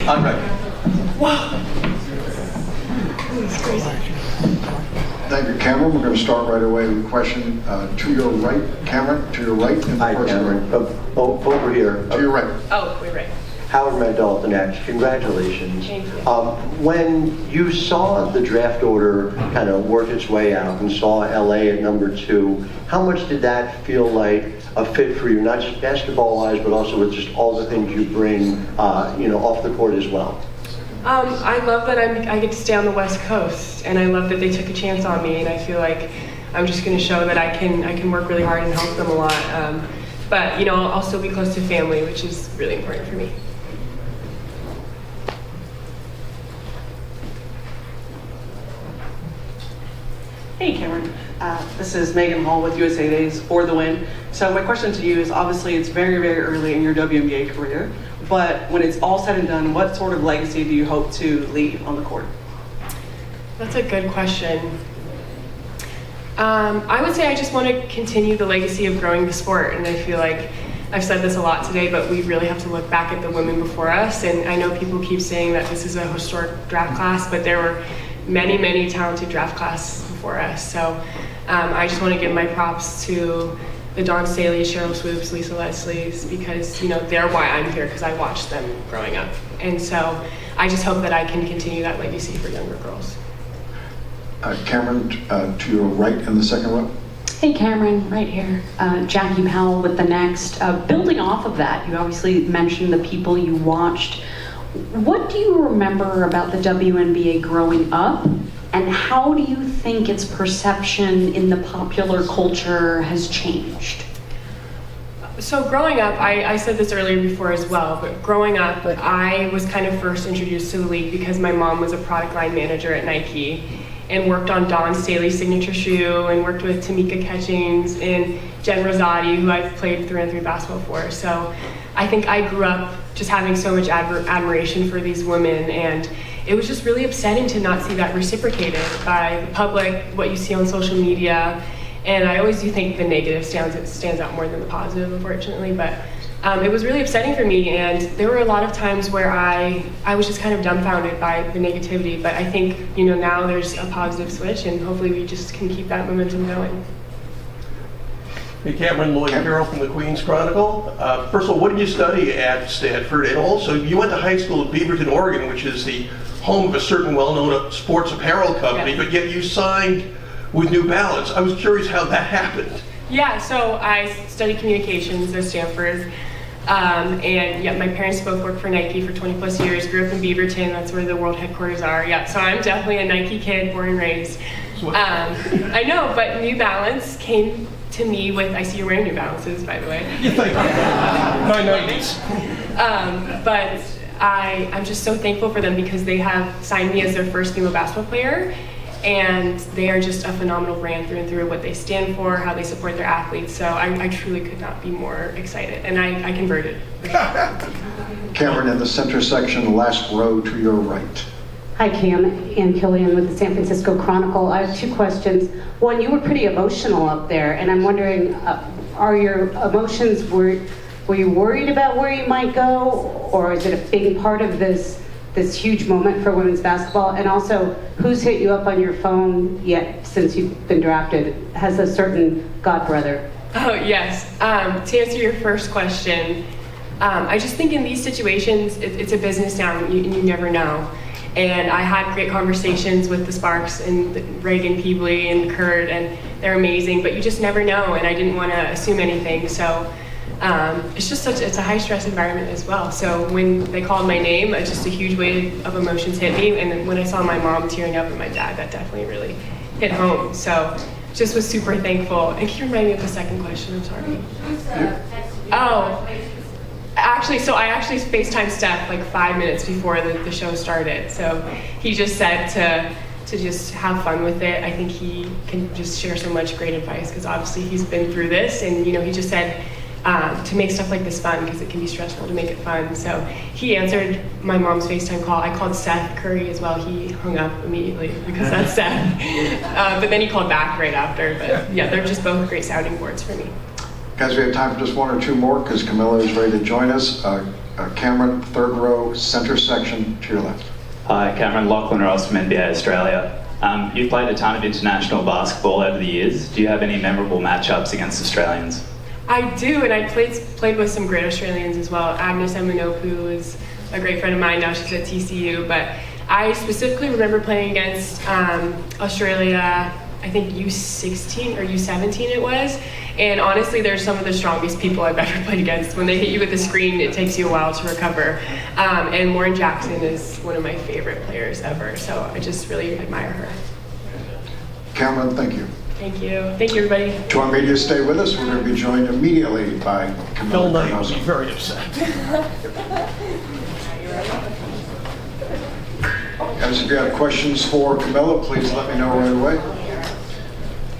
I'm ready. Wow. That's crazy. Thank you, Cameron. We're going to start right away with a question to your right. Cameron, to your right. Hi, Cameron. Over here. To your right. Oh, we're right. Howard Mandel, the next. Congratulations. Thank you. When you saw the draft order kind of work its way out and saw LA at number 2, how much did that feel like a fit for you, not just basketball-wise, but also with just all the things you bring, off the court as well? I love that I get to stay on the West Coast, and I love that they took a chance on me, and I feel like I'm just going to show that I can work really hard and help them a lot. But I'll still be close to family, which is really important for me. Hey Cameron, this is Megan Hall with USA Days for the Win. So my question to you is, obviously it's very, very early in your WNBA career, but when it's all said and done, what sort of legacy do you hope to leave on the court? That's a good question. I would say I just want to continue the legacy of growing the sport, and I feel like I've said this a lot today, but we really have to look back at the women before us, and I know people keep saying that this is a historic draft class, but there were many, many talented draft class before us. So I just want to give my props to the Dawn Staley, Cheryl Swoops, Lisa Leslie's, because they're why I'm here, because I watched them growing up. And so I just hope that I can continue that legacy for younger girls. Cameron, to your right in the second row. Hey Cameron, right here. Jackie Powell with the next. Building off of that, you obviously mentioned the people you watched. What do you remember about the WNBA growing up, and how do you think its perception in the popular culture has changed? So growing up, I said this earlier before as well, but growing up, I was kind of first introduced to the league because my mom was a product line manager at Nike and worked on Dawn Staley's signature shoe and worked with Tamika Catchings and Jen Rosati, who I've played 3-on-3 basketball for. So I think I grew up just having so much admiration for these women, and it was just really upsetting to not see that reciprocated by the public, what you see on social media. And I always do think the negative stands out more than the positive, unfortunately, but it was really upsetting for me, and there were a lot of times where I was just kind of dumbfounded by the negativity, but I think now there's a positive switch, and hopefully we just can keep that momentum going. Hey Cameron, Lloyd Carroll from the Queens Chronicle. First of all, what did you study at Stanford? And also, you went to high school at Beaverton, Oregon, which is the home of a certain well-known sports apparel company, Yes. but yet you signed with New Balance. I was curious how that happened. Yeah, so I studied communications at Stanford, and yeah, my parents both worked for Nike for 20 plus years, grew up in Beaverton, that's where the world headquarters are. Yeah, so I'm definitely a Nike kid, born and raised. I know, but New Balance came to me with, I see you're wearing New Balances, by the way. You think? My 90s. But I'm just so thankful for them because they have signed me as their first female basketball player, and they are just a phenomenal brand through and through, what they stand for, how they support their athletes. So I truly could not be more excited, and I converted. Cameron, in the center section, last row to your right. Hi Cam, Ann Killian with the San Francisco Chronicle. I have 2 questions. One, you were pretty emotional up there, and I'm wondering, are your emotions, were you worried about where you might go, or is it a big part of this huge moment for women's basketball? And also, who's hit you up on your phone yet since you've been drafted? Has a certain godbrother? Oh, yes. To answer your first question, I just think in these situations, it's a business now, and you never know. And I had great conversations with the Sparks and Reagan Peebley and Kurt, and they're amazing, but you just never know, and I didn't want to assume anything. So it's just it's a high stress environment as well. So when they called my name, just a huge wave of emotions hit me. And then when I saw my mom tearing up and my dad, that definitely really hit home. So just was super thankful. And can you remind me of the second question? I'm sorry. Oh. Actually, I actually FaceTimed Seth like 5 minutes before the show started. So he just said to just have fun with it. I think he can just share so much great advice because obviously he's been through this, and he just said to make stuff like this fun because it can be stressful to make it fun. So he answered my mom's FaceTime call. I called Seth Curry as well. He hung up immediately because that's Seth. But then he called back right after. But yeah, they're just both great sounding boards for me. Guys, we have time for just 1 or 2 more because Camilla is ready to join us. Cameron, third row, center section, to your left. Hi, Cameron. Lachlan Ross from NBA Australia. You've played a ton of international basketball over the years. Do you have any memorable matchups against Australians? I do, and I played with some great Australians as well. Agnes Eminopu is a great friend of mine. Now she's at TCU, but I specifically remember playing against Australia, I think U16 or U17 it was. And honestly, they're some of the strongest people I've ever played against. When they hit you with the screen, it takes you a while to recover. And Lauren Jackson is one of my favorite players ever, so I just really admire her. Cameron, thank you. Thank you. Thank you, everybody. To our media, stay with us. We're going to be joined immediately by Phil Camilla Knight would Cardozo. be very upset. Guys, if you have questions for Camilla, please let me know right away.